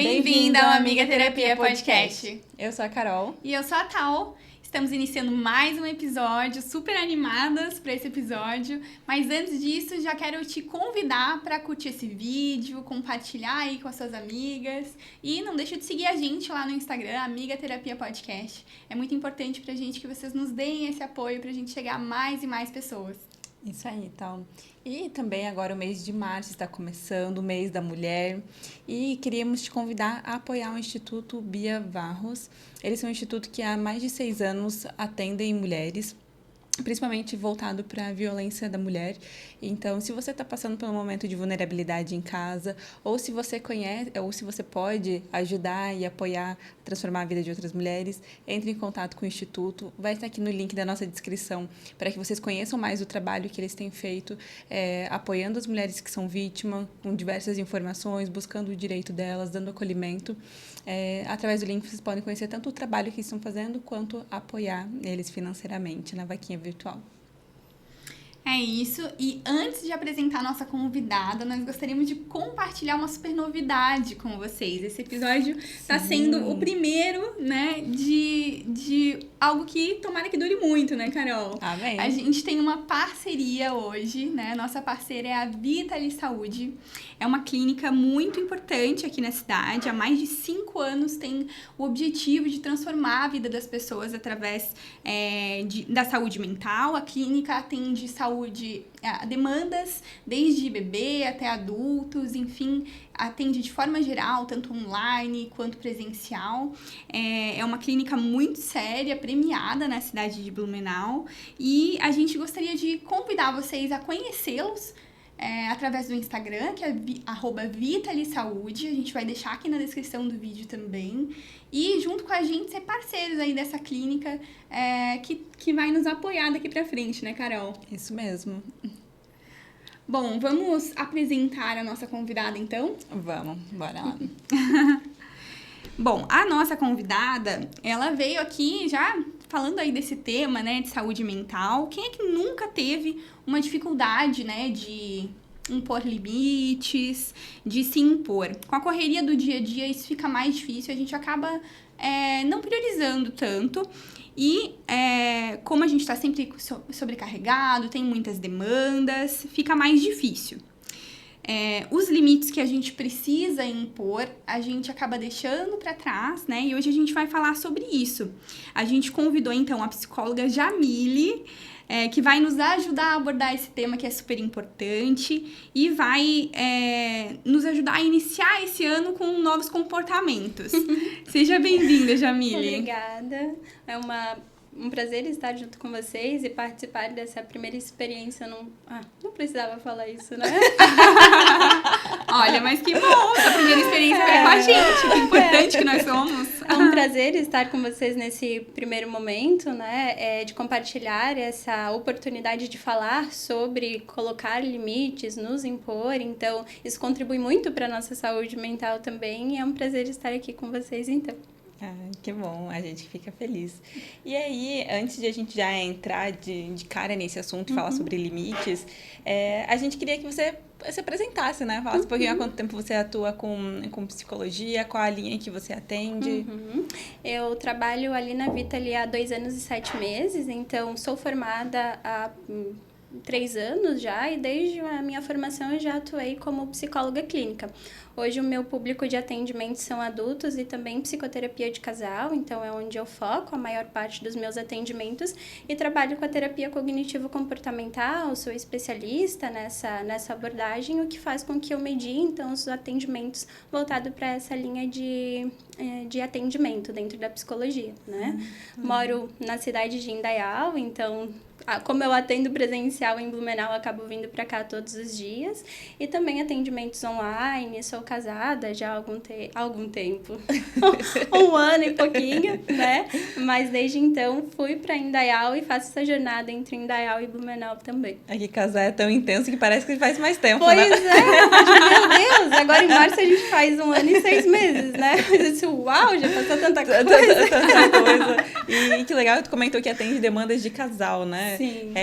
Bem-vinda ao Amiga Terapia Podcast. Eu sou a Carol. E eu sou a Tal. Estamos iniciando mais um episódio, super animadas para esse episódio. Mas antes disso, já quero te convidar para curtir esse vídeo, compartilhar aí com as suas amigas. E não deixa de seguir a gente lá no Instagram, Amiga Terapia Podcast. É muito importante pra gente que vocês nos deem esse apoio pra gente chegar a mais e mais pessoas. Isso aí, então. E também agora o mês de março está começando, o mês da mulher, e queríamos te convidar a apoiar o Instituto Bia Barros. Eles são um instituto que há mais de 6 anos atendem mulheres, principalmente voltado para a violência da mulher. Então, se você está passando por um momento de vulnerabilidade em casa, ou se você conhece, ou se você pode ajudar e apoiar, transformar a vida de outras mulheres, entre em contato com o Instituto. Vai estar aqui no link da nossa descrição, para que vocês conheçam mais o trabalho que eles têm feito, apoiando as mulheres que são vítimas, com diversas informações, buscando o direito delas, dando acolhimento. Através do link, vocês podem conhecer tanto o trabalho que eles estão fazendo, quanto apoiar eles financeiramente na vaquinha virtual. É isso, e antes de apresentar a nossa convidada, nós gostaríamos de compartilhar uma super novidade com vocês. Esse episódio está sendo o primeiro, né, de algo que tomara que dure muito, né, Carol? Amém. A gente tem uma parceria hoje, né? Nossa parceira é a Vitali Saúde. É uma clínica muito importante aqui na cidade. Há mais de 5 anos tem o objetivo de transformar a vida das pessoas através da saúde mental. A clínica atende demandas desde bebê até adultos, enfim, atende de forma geral, tanto online quanto presencial. É uma clínica muito séria, premiada na cidade de Blumenau, e a gente gostaria de convidar vocês a conhecê-los através do Instagram, que é @vitalisaúde. A gente vai deixar aqui na descrição do vídeo também. E junto com a gente ser parceiros aí dessa clínica que vai nos apoiar daqui pra frente, né, Carol? Isso mesmo. Bom, vamos apresentar a nossa convidada, então? Vamos, bora lá. Bom, a nossa convidada, ela veio aqui já falando aí desse tema, né, de saúde mental. Quem é que nunca teve uma dificuldade, né, de impor limites, de se impor? Com a correria do dia a dia, isso fica mais difícil, a gente acaba não priorizando tanto. E como a gente está sempre sobrecarregado, tem muitas demandas, fica mais difícil. Os limites que a gente precisa impor, a gente acaba deixando para trás, né? E hoje a gente vai falar sobre isso. A gente convidou, então, a psicóloga Jamile, que vai nos ajudar a abordar esse tema que é super importante e vai nos ajudar a iniciar esse ano com novos comportamentos. Seja bem-vinda, Jamile. Obrigada. É um prazer estar junto com vocês e participar dessa primeira experiência. Não precisava falar isso, né? Olha, mas que bom! A primeira experiência foi com a gente, que importante que nós somos. É um prazer estar com vocês nesse primeiro momento, né? De compartilhar essa oportunidade de falar sobre colocar limites, nos impor. Então, isso contribui muito para a nossa saúde mental também. E é um prazer estar aqui com vocês, então. Que bom, a gente fica feliz. E aí, antes de a gente já entrar de cara nesse assunto e falar sobre limites, a gente queria que você se apresentasse, né? Falasse um pouquinho há quanto tempo você atua com psicologia, qual a linha que você atende. Eu trabalho ali na Vitali há 2 anos e 7 meses, então sou formada há 3 anos já, e desde a minha formação eu já atuei como psicóloga clínica. Hoje o meu público de atendimento são adultos e também psicoterapia de casal, então é onde eu foco a maior parte dos meus atendimentos, e trabalho com a terapia cognitivo-comportamental, sou especialista nessa abordagem, o que faz com que eu medie então os atendimentos voltados para essa linha de atendimento dentro da psicologia, né? Moro na cidade de Indaial, então como eu atendo presencial em Blumenau, eu acabo vindo para cá todos os dias, e também atendimentos online. Sou casada já há algum tempo, 1 ano e pouquinho, né? Mas desde então fui para Indaial e faço essa jornada entre Indaial e Blumenau também. Aqui casar é tão intenso que parece que faz mais tempo, pois né? Pois meu Deus, agora em março a gente faz 1 ano e 6 meses, né? Mas eu disse, uau, já passou tanta coisa. Tanta coisa. E que legal, tu comentou que atende demandas de casal, né? né? Sim.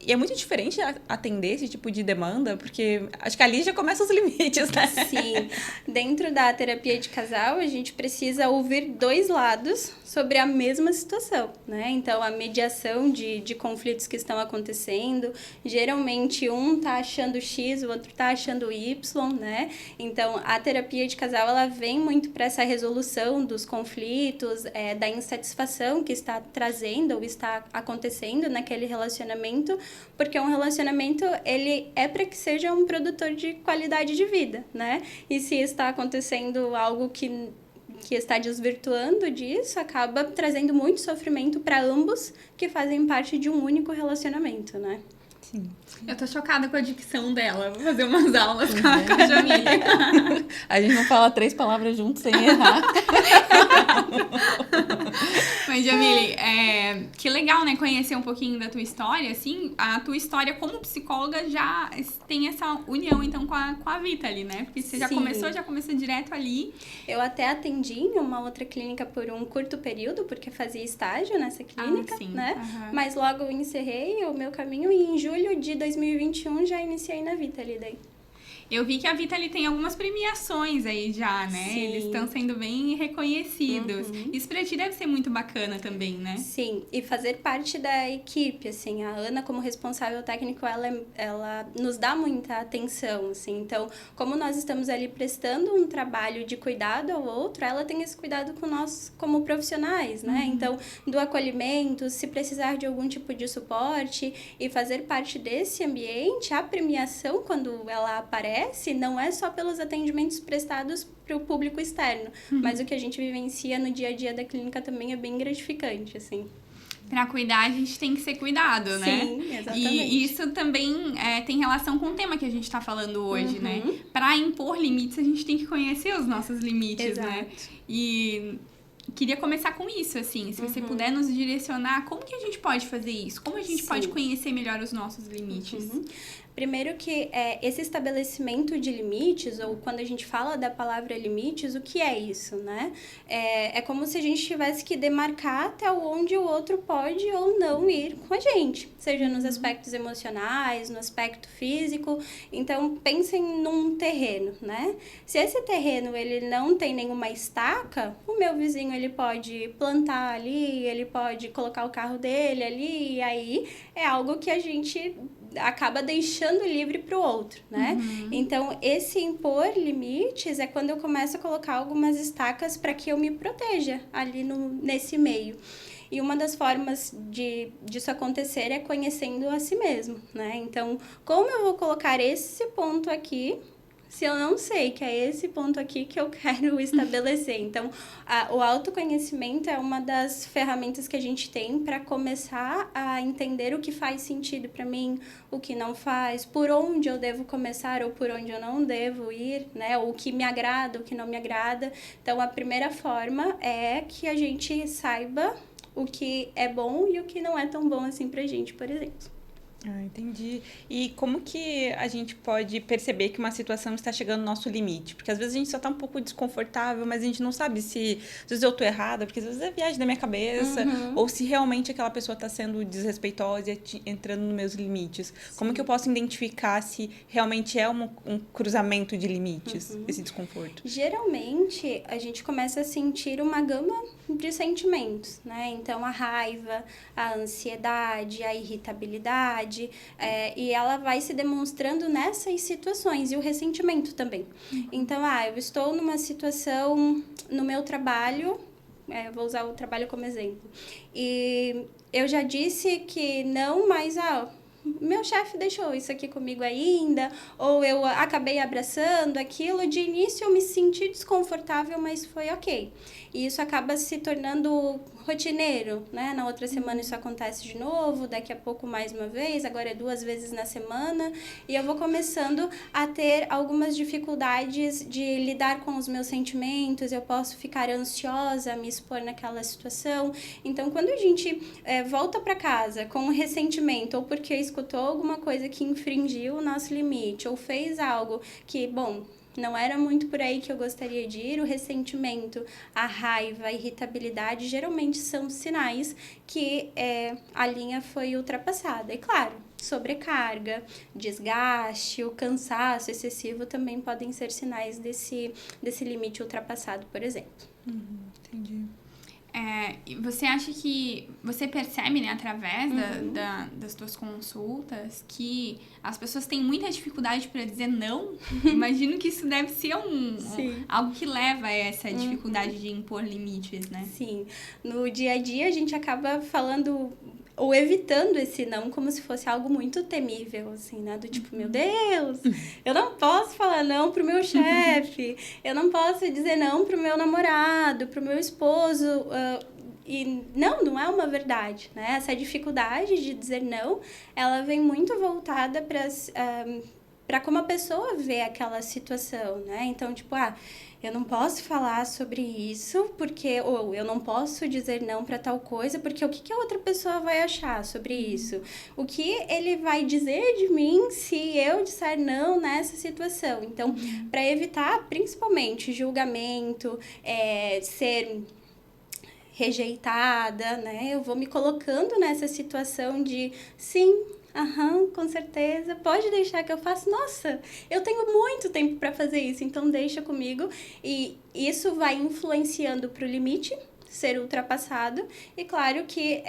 E é muito diferente atender esse tipo de demanda, porque acho que ali já começam os limites, né? Sim. Dentro da terapia de casal, a gente precisa ouvir dois lados sobre a mesma situação, né? Então, a mediação de conflitos que estão acontecendo, geralmente um tá achando X, o outro tá achando Y, né? Então, a terapia de casal, ela vem muito para essa resolução dos conflitos, da insatisfação que está trazendo ou está acontecendo naquele relacionamento, porque um relacionamento, ele é para que seja um produtor de qualidade de vida, né? E se está acontecendo algo que está desvirtuando disso, acaba trazendo muito sofrimento para ambos que fazem parte de um único relacionamento, né? Sim. Eu tô chocada com a dicção dela. Vou fazer umas aulas com a Jamile. A gente não fala 3 palavras juntos sem errar. Mas, Jamile, que legal, né? Conhecer um pouquinho da tua história, assim. A tua história como psicóloga já tem essa união, então, com a Vitali, né? Porque você já começou direto ali. Eu até atendi em uma outra clínica por um curto período, porque fazia estágio nessa clínica, né? Uhum. Mas logo eu encerrei o meu caminho e em julho de 2021 já iniciei na Vitali daí. Eu vi que a Vitali tem algumas premiações aí já, né? Sim. Eles estão sendo bem reconhecidos. Isso pra ti deve ser muito bacana também, né? Sim, e fazer parte da equipe, assim, a Ana como responsável técnico, ela nos dá muita atenção, assim, então, como nós estamos ali prestando um trabalho de cuidado ao outro, ela tem esse cuidado com nós como profissionais, né? Então, do acolhimento, se precisar de algum tipo de suporte e fazer parte desse ambiente, a premiação, quando ela aparece, não é só pelos atendimentos prestados para o público externo, mas o que a gente vivencia no dia a dia da clínica também é bem gratificante, assim. Pra cuidar, a gente tem que ser cuidado, né? Sim, exatamente. E isso também tem relação com o tema que a gente tá falando hoje, né? Pra impor limites, a gente tem que conhecer os nossos limites, né? E queria começar com isso, assim, se você puder nos direcionar, como que a gente pode fazer isso? Como a gente pode conhecer melhor os nossos limites? Primeiro que esse estabelecimento de limites, ou quando a gente fala da palavra limites, o que é isso, né? É como se a gente tivesse que demarcar até onde o outro pode ou não ir com a gente, seja nos aspectos emocionais, no aspecto físico. Então, pensem num terreno, né? Se esse terreno ele não tem nenhuma estaca, o meu vizinho ele pode plantar ali, ele pode colocar o carro dele ali, e aí é algo que a gente acaba deixando livre para o outro, né? Então, esse impor limites é quando eu começo a colocar algumas estacas para que eu me proteja ali nesse meio. E uma das formas disso acontecer é conhecendo a si mesmo, né? Então, como eu vou colocar esse ponto aqui se eu não sei que é esse ponto aqui que eu quero estabelecer? Então, o autoconhecimento é uma das ferramentas que a gente tem para começar a entender o que faz sentido para mim, o que não faz, por onde eu devo começar ou por onde eu não devo ir, né? O que me agrada, o que não me agrada. Então, a primeira forma é que a gente saiba o que é bom e o que não é tão bom assim pra gente, por exemplo. Ah, entendi. E como que a gente pode perceber que uma situação está chegando no nosso limite? Porque às vezes a gente só está um pouco desconfortável, mas a gente não sabe se às vezes eu estou errada, porque às vezes é viagem da minha cabeça, ou se realmente aquela pessoa está sendo desrespeitosa e entrando nos meus limites. Sim. Como que eu posso identificar se realmente é um cruzamento de limites, esse desconforto? Geralmente, a gente começa a sentir uma gama de sentimentos, né? Então, a raiva, a ansiedade, a irritabilidade, e ela vai se demonstrando nessas situações, e o ressentimento também. Então, eu estou numa situação no meu trabalho, vou usar o trabalho como exemplo, e eu já disse que não, mas meu chefe deixou isso aqui comigo ainda, ou eu acabei abraçando aquilo, de início eu me senti desconfortável, mas foi ok. E isso acaba se tornando rotineiro, né? Na outra semana isso acontece de novo, daqui a pouco mais uma vez, agora é 2 vezes na semana, e eu vou começando a ter algumas dificuldades de lidar com os meus sentimentos, eu posso ficar ansiosa, me expor naquela situação. Então, quando a gente volta para casa com um ressentimento, ou porque escutou alguma coisa que infringiu o nosso limite, ou fez algo que, bom, Não era muito por aí que eu gostaria de ir. O ressentimento, a raiva, a irritabilidade, geralmente são sinais que a linha foi ultrapassada. E claro, sobrecarga, desgaste, o cansaço excessivo também podem ser sinais desse limite ultrapassado, por exemplo. Entendi. E você acha que você percebe, né, através das tuas consultas, que as pessoas têm muita dificuldade para dizer não? Imagino que isso deve ser algo que leva a essa dificuldade de impor limites, né? Sim. No dia a dia, a gente acaba falando ou evitando esse não como se fosse algo muito temível, assim, né? Do tipo, meu Deus, eu não posso falar não pro meu chefe, eu não posso dizer não pro meu namorado, pro meu esposo. E não é uma verdade, né? Essa dificuldade de dizer não, ela vem muito voltada para como a pessoa vê aquela situação, né? Então, tipo, eu não posso falar sobre isso porque, ou eu não posso dizer não para tal coisa porque o que a outra pessoa vai achar sobre isso? O que ele vai dizer de mim se eu disser não nessa situação? Então, para evitar principalmente julgamento, ser rejeitada, né? Eu vou me colocando nessa situação de sim, com certeza, pode deixar que eu faça. Nossa, eu tenho muito tempo para fazer isso, então deixa comigo. E isso vai influenciando para o limite ser ultrapassado. E claro que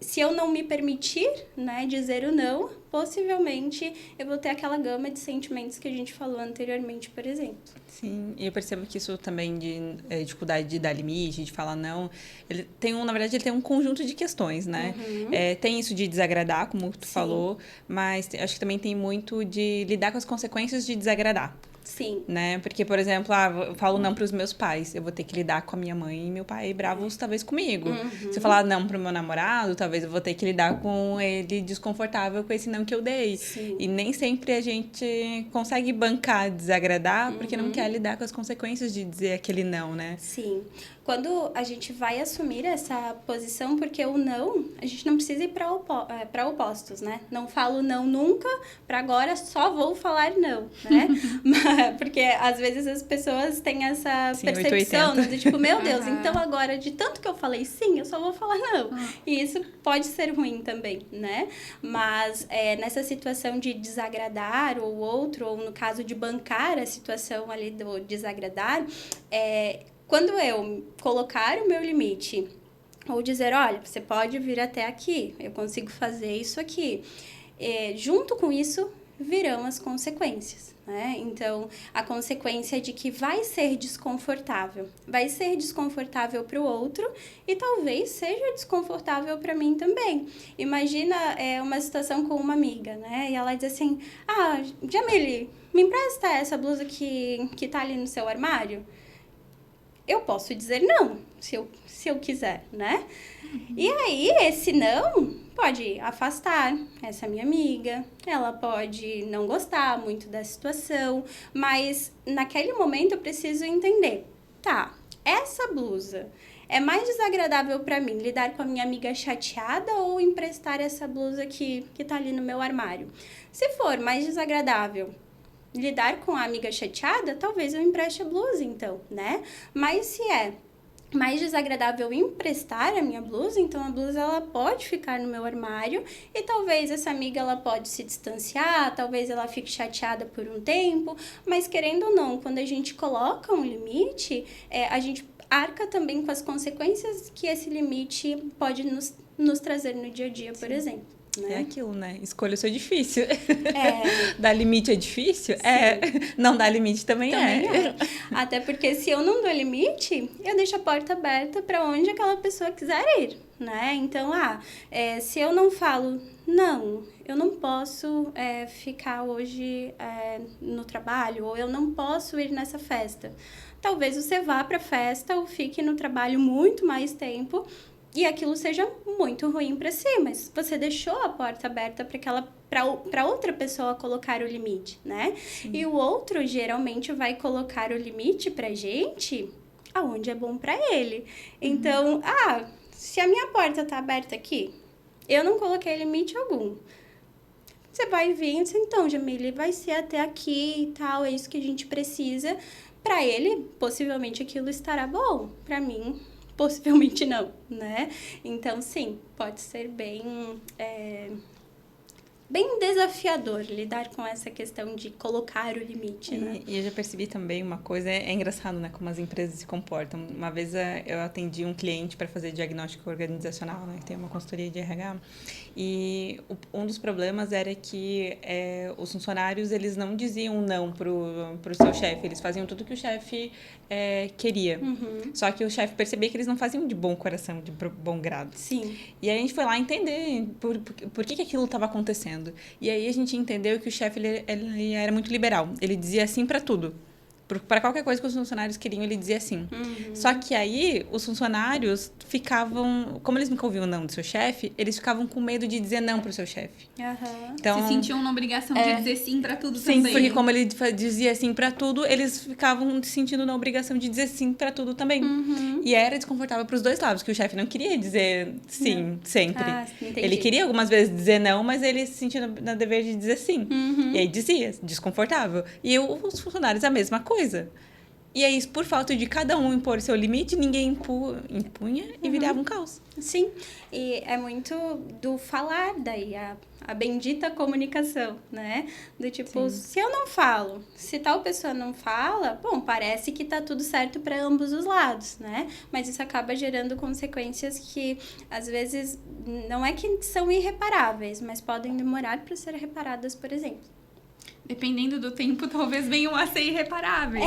se eu não me permitir, né, dizer o não, possivelmente eu vou ter aquela gama de sentimentos que a gente falou anteriormente, por exemplo. Sim, e eu percebo que isso também de dificuldade de dar limite, de falar não, na verdade, ele tem um conjunto de questões, né? Tem isso de desagradar, como tu falou, mas acho que também tem muito de lidar com as consequências de desagradar. Sim. Né? Porque, por exemplo, eu falo não para os meus pais, eu vou ter que lidar com a minha mãe e meu pai bravos, talvez, comigo. Se eu falar não pro meu namorado, talvez eu vou ter que lidar com ele desconfortável com esse não que eu dei. Sim. E nem sempre a gente consegue bancar, desagradar, porque não quer lidar com as consequências de dizer aquele não, né? Sim. Quando a gente vai assumir essa posição, porque o não, a gente não precisa ir para opostos, né? Não falo não nunca, para agora só vou falar não, né? Porque às vezes as pessoas têm essa percepção, né? Do tipo, meu Deus, então agora de tanto que eu falei sim, eu só vou falar não. E isso pode ser ruim também, né? Mas nessa situação de desagradar o outro, ou no caso de bancar a situação ali do desagradar, quando eu colocar o meu limite, ou dizer, olha, você pode vir até aqui, eu consigo fazer isso aqui, junto com isso virão as consequências, né? Então, a consequência de que vai ser desconfortável para o outro e talvez seja desconfortável para mim também. Imagina uma situação com uma amiga, né? E ela diz assim, Jamile, me empresta essa blusa que tá ali no seu armário? Eu posso dizer não, se eu quiser, né? E aí, esse não pode afastar essa minha amiga, ela pode não gostar muito da situação, mas naquele momento eu preciso entender, essa blusa é mais desagradável para mim lidar com a minha amiga chateada ou emprestar essa blusa que tá ali no meu armário? Se for mais desagradável lidar com a amiga chateada, talvez eu empreste a blusa, então, né? Mas se é mais desagradável emprestar a minha blusa, então a blusa ela pode ficar no meu armário e talvez essa amiga ela pode se distanciar, talvez ela fique chateada por um tempo, mas querendo ou não, quando a gente coloca um limite, a gente arca também com as consequências que esse limite pode nos trazer no dia a dia, por exemplo. Né? É aquilo, né? Escolha o seu difícil. Dar limite é difícil? Sim. Não dar limite também é. Até porque se eu não dou limite, eu deixo a porta aberta para onde aquela pessoa quiser ir, né? Então, se eu não falo, não, eu não posso ficar hoje no trabalho, ou eu não posso ir nessa festa. Talvez você vá para a festa ou fique no trabalho muito mais tempo, e aquilo seja muito ruim para si, mas você deixou a porta aberta para outra pessoa colocar o limite, né? Sim. E o outro geralmente vai colocar o limite pra gente aonde é bom para ele. Então, se a minha porta tá aberta aqui, eu não coloquei limite algum. Você vai vir e diz, então, Jamile, vai ser até aqui e tal, é isso que a gente precisa. Para ele, possivelmente aquilo estará bom. Para mim, possivelmente não, né? Então, sim, pode ser bem desafiador lidar com essa questão de colocar o limite, né? E eu já percebi também uma coisa, é engraçado, né, como as empresas se comportam. Uma vez eu atendi um cliente para fazer diagnóstico organizacional, né, tem uma consultoria de RH, e um dos problemas era que os funcionários, eles não diziam não pro seu chefe, eles faziam tudo que o chefe queria. Uhum. Só que o chefe percebia que eles não faziam de bom coração, de bom grado. Sim. E aí a gente foi lá entender por que aquilo estava acontecendo. E aí a gente entendeu que o chefe ele era muito liberal. Ele dizia sim para tudo. Para qualquer coisa que os funcionários queriam, ele dizia sim. Uhum. Só que aí os funcionários ficavam... Como eles nunca ouviam não do seu chefe, eles ficavam com medo de dizer não pro seu chefe. Uhum. Então, se sentiam na obrigação de dizer sim pra tudo sim, também. porque como ele dizia sim para tudo, eles ficavam se sentindo na obrigação de dizer sim para tudo também. Uhum. E era desconfortável para os dois lados, que o chefe não queria dizer sim sempre. Ah, entendi. Ele queria algumas vezes dizer não, mas ele se sentia na dever de dizer sim. Uhum. E aí dizia, desconfortável. E os funcionários a mesma coisa. E aí, por falta de cada um impor seu limite, ninguém impunha e virava um caos. Sim, e é muito do falar daí, a bendita comunicação, né? Do tipo, Sim. se eu não falo, se tal pessoa não fala, bom, parece que tá tudo certo para ambos os lados, né? Mas isso acaba gerando consequências que, às vezes, não é que são irreparáveis, mas podem demorar para ser reparadas, por exemplo. Dependendo do tempo, talvez venham a ser irreparáveis.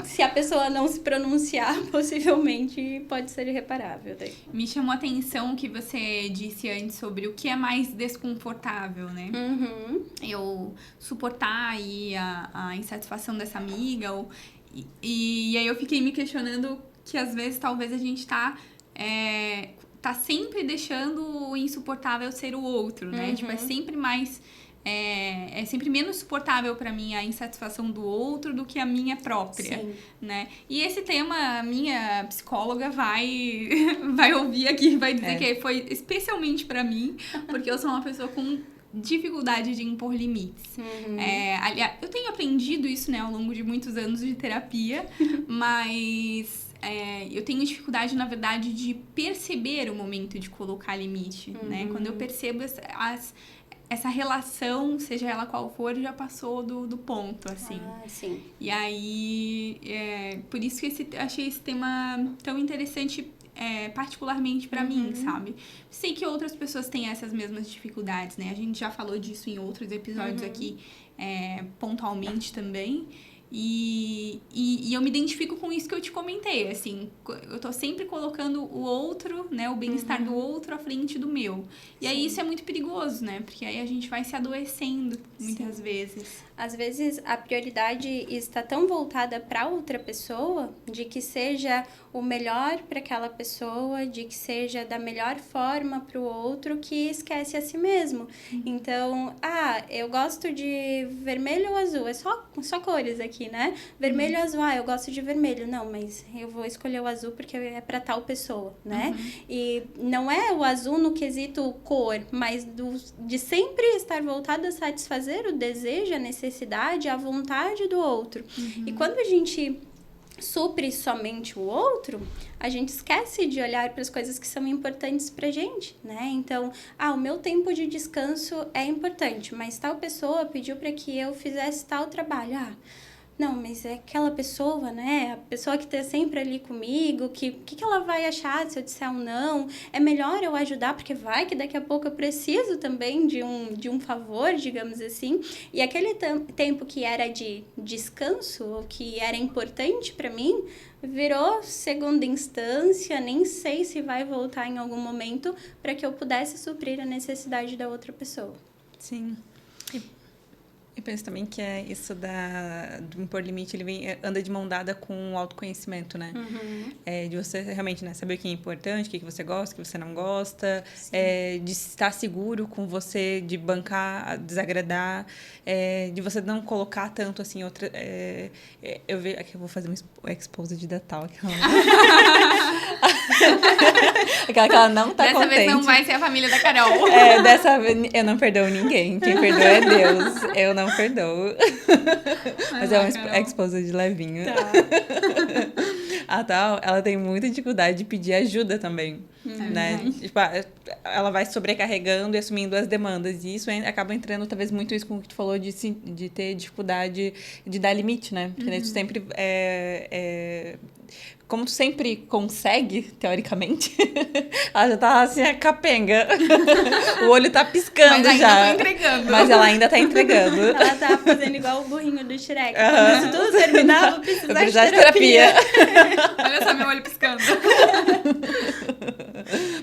Se a pessoa não se pronunciar, possivelmente pode ser irreparável. Daí. Me chamou a atenção o que você disse antes sobre o que é mais desconfortável, né? Uhum. Eu suportar aí a insatisfação dessa amiga. E aí eu fiquei me questionando que às vezes talvez a gente tá sempre deixando o insuportável ser o outro, né? Uhum. Tipo, é sempre mais... É sempre menos suportável para mim a insatisfação do outro do que a minha própria, Sim. né? E esse tema, a minha psicóloga vai ouvir aqui, vai dizer que foi especialmente para mim, porque eu sou uma pessoa com dificuldade de impor limites. Uhum. Aliás, eu tenho aprendido isso, né, ao longo de muitos anos de terapia, mas... eu tenho dificuldade, na verdade, de perceber o momento de colocar limite, né? Quando eu percebo essa relação, seja ela qual for, já passou do ponto, assim. Ah, sim. E aí, por isso que achei esse tema tão interessante, particularmente pra mim, sabe? Sei que outras pessoas têm essas mesmas dificuldades, né? A gente já falou disso em outros episódios aqui, pontualmente também. E eu me identifico com isso que eu te comentei, assim, eu tô sempre colocando o outro, né, o bem-estar do outro à frente do meu. E aí isso é muito perigoso, né, porque aí a gente vai se adoecendo muitas vezes. Às vezes a prioridade está tão voltada para outra pessoa, de que seja o melhor para aquela pessoa, de que seja da melhor forma para o outro, que esquece a si mesmo. Então, eu gosto de vermelho ou azul, é só cores aqui, né? Vermelho ou azul, eu gosto de vermelho. Não, mas eu vou escolher o azul porque é para tal pessoa, né? E não é o azul no quesito cor, mas de sempre estar voltado a satisfazer o desejo, a necessidade, a vontade do outro. E quando a gente supre somente o outro, a gente esquece de olhar para as coisas que são importantes pra gente, né? Então, o meu tempo de descanso é importante, mas tal pessoa pediu para que eu fizesse tal trabalho. Não, mas é aquela pessoa, né? A pessoa que tá sempre ali comigo, que ela vai achar se eu disser um não? É melhor eu ajudar, porque vai que daqui a pouco eu preciso também de um favor, digamos assim. E aquele tempo que era de descanso, ou que era importante para mim, virou segunda instância, nem sei se vai voltar em algum momento para que eu pudesse suprir a necessidade da outra pessoa. Sim. Eu penso também que isso do impor limite, ele anda de mão dada com o autoconhecimento, né? De você realmente, né, saber o que é importante, o que você gosta, o que você não gosta, de estar seguro com você, de bancar, desagradar, de você não colocar tanto, assim, outra... eu vejo... Aqui eu vou fazer uma exposed de Natal. Aquela que ela não tá Dessa contente. vez não vai ser a família da Carol. Dessa vez eu não perdoo ninguém. Quem perdoa é Deus. Eu não perdoo. Mas é uma esposa de levinho. Tá. A tal, ela tem muita dificuldade de pedir ajuda também, né? Tipo, ela vai sobrecarregando e assumindo as demandas. E isso acaba entrando, talvez, muito isso com o que tu falou de ter dificuldade de dar limite, né? Porque tu sempre... como tu sempre consegue, teoricamente, ela já tá assim, a capenga. O olho tá piscando Mas já. ainda tá entregando. Mas ela ainda tá entregando. Ela tá fazendo igual o burrinho do Shrek. Quando isso tudo terminar, eu vou precisar de terapia. Olha só meu olho piscando.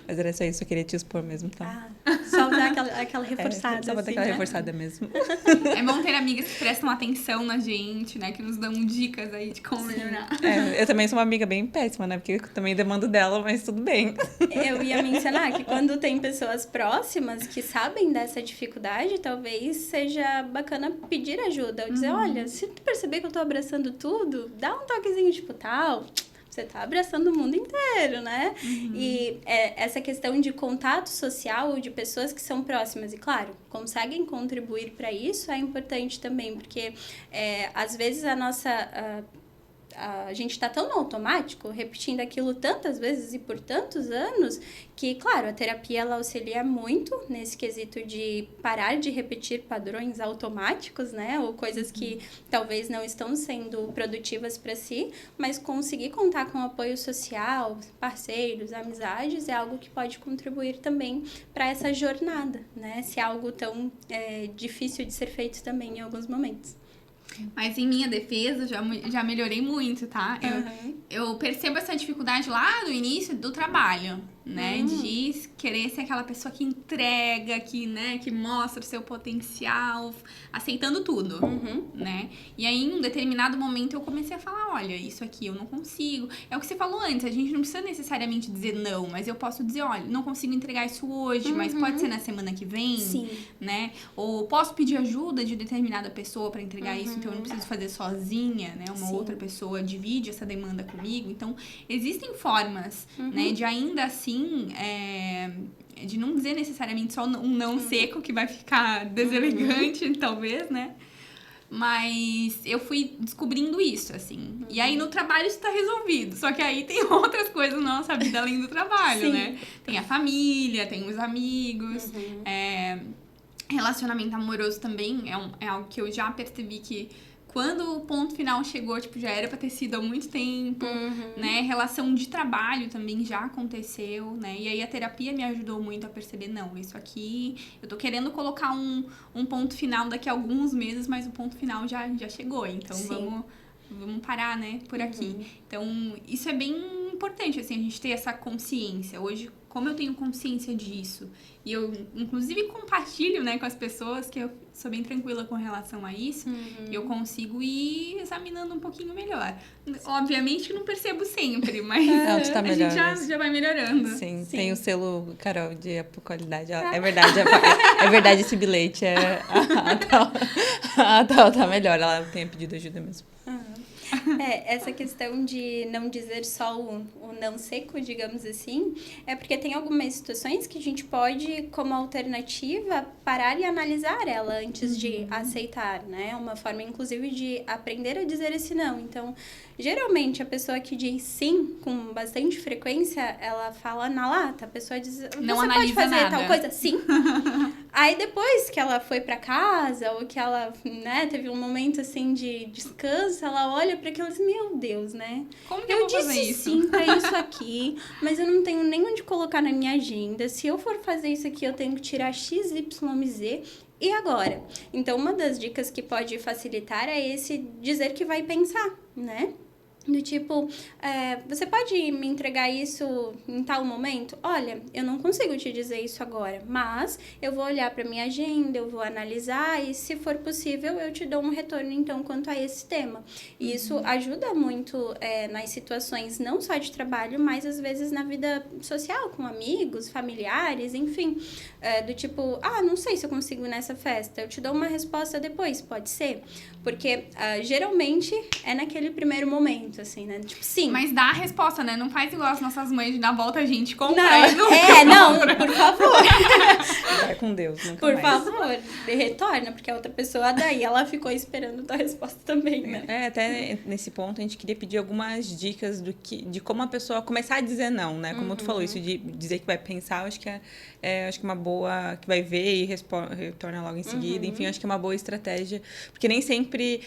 Mas era só isso, eu queria te expor mesmo, tá? Só dar aquela reforçada. Só pra dar assim, aquela né? reforçada mesmo. É bom ter amigas que prestam atenção na gente, né? Que nos dão dicas aí de como melhorar. Eu também sou uma amiga bem péssima, né? Porque eu também demando dela, mas tudo bem. Eu ia mencionar que quando tem pessoas próximas que sabem dessa dificuldade, talvez seja bacana pedir ajuda. Ou dizer, olha, se tu perceber que eu tô abraçando tudo, dá um toquezinho tipo tal... Você tá abraçando o mundo inteiro, né? E essa questão de contato social de pessoas que são próximas e, claro, conseguem contribuir para isso é importante também, porque às vezes a gente tá tão no automático, repetindo aquilo tantas vezes e por tantos anos, que, claro, a terapia ela auxilia muito nesse quesito de parar de repetir padrões automáticos, né? Ou coisas que talvez não estão sendo produtivas para si, mas conseguir contar com apoio social, parceiros, amizades, é algo que pode contribuir também para essa jornada, né? Se é algo tão difícil de ser feito também em alguns momentos. Mas em minha defesa, já melhorei muito, tá? Eu percebo essa dificuldade lá no início do trabalho, né? De querer ser aquela pessoa que entrega, que mostra o seu potencial, aceitando tudo, né? E aí, em um determinado momento, eu comecei a falar, olha, isso aqui eu não consigo. É o que você falou antes, a gente não precisa necessariamente dizer não, mas eu posso dizer, olha, não consigo entregar isso hoje, mas pode ser na semana que vem, Sim. né? Ou posso pedir ajuda de determinada pessoa para entregar isso, então eu não preciso fazer sozinha, né? Uma outra pessoa divide essa demanda comigo. Então, existem formas, né? De ainda assim, de não dizer necessariamente só um não seco que vai ficar deselegante, talvez, né? Mas eu fui descobrindo isso, assim. E aí, no trabalho, isso tá resolvido. Só que aí tem outras coisas na nossa vida além do trabalho, né? Tem a família, tem os amigos. Relacionamento amoroso também é algo que eu já percebi que quando o ponto final chegou, tipo, já era pra ter sido há muito tempo, né? Relação de trabalho também já aconteceu, né? E aí a terapia me ajudou muito a perceber, não, isso aqui, eu tô querendo colocar um ponto final daqui a alguns meses, mas o ponto final já chegou, então vamos parar, né, por aqui. Então, isso é bem importante, assim, a gente ter essa consciência. Hoje, como eu tenho consciência disso, e eu, inclusive, compartilho, né, com as pessoas, que eu sou bem tranquila com relação a isso, eu consigo ir examinando um pouquinho melhor. Obviamente que não percebo sempre, mas não, tu tá a melhor, gente já vai melhorando. Sim, tem o selo, Carol, de qualidade. É verdade, é verdade esse bilhete. A tal tá melhor, ela tem pedido ajuda mesmo. Essa questão de não dizer só o não seco, digamos assim, é porque tem algumas situações que a gente pode, como alternativa, parar e analisar ela antes de aceitar, né? Uma forma, inclusive, de aprender a dizer esse não. Então, geralmente, a pessoa que diz sim com bastante frequência, ela fala na lata. A pessoa diz, não você analisa pode fazer nada. tal coisa? Sim. Aí, depois que ela foi pra casa, ou que ela, né, teve um momento, assim, de descanso, ela olha para aquilo e diz, meu Deus, né? Como que eu vou fazer disse isso? sim pra isso aqui, mas eu não tenho nem onde colocar na minha agenda. Se eu for fazer isso aqui, eu tenho que tirar X, Y, Z. E agora? Então, uma das dicas que pode facilitar é esse dizer que vai pensar, né? Do tipo, você pode me entregar isso em tal momento? Olha, eu não consigo te dizer isso agora, mas eu vou olhar para minha agenda, eu vou analisar e, se for possível, eu te dou um retorno, então, quanto a esse tema. E isso ajuda muito nas situações não só de trabalho, mas, às vezes, na vida social, com amigos, familiares, enfim. Do tipo, não sei se eu consigo ir nessa festa, eu te dou uma resposta depois, pode ser? Porque, geralmente, é naquele primeiro momento. momento, assim, né? Tipo, sim. Mas dá a resposta, né? Não faz igual as nossas mães de dar volta a gente compra e não, por favor. Vai com Deus, nunca Por mais. favor, retorna, porque a outra pessoa daí, ela ficou esperando a tua resposta também, né? Até nesse ponto a gente queria pedir algumas dicas de como a pessoa começar a dizer não, né? Como tu falou, isso de dizer que vai pensar, eu acho que acho que uma boa, que vai ver e retorna logo em seguida. Enfim, acho que é uma boa estratégia, porque nem sempre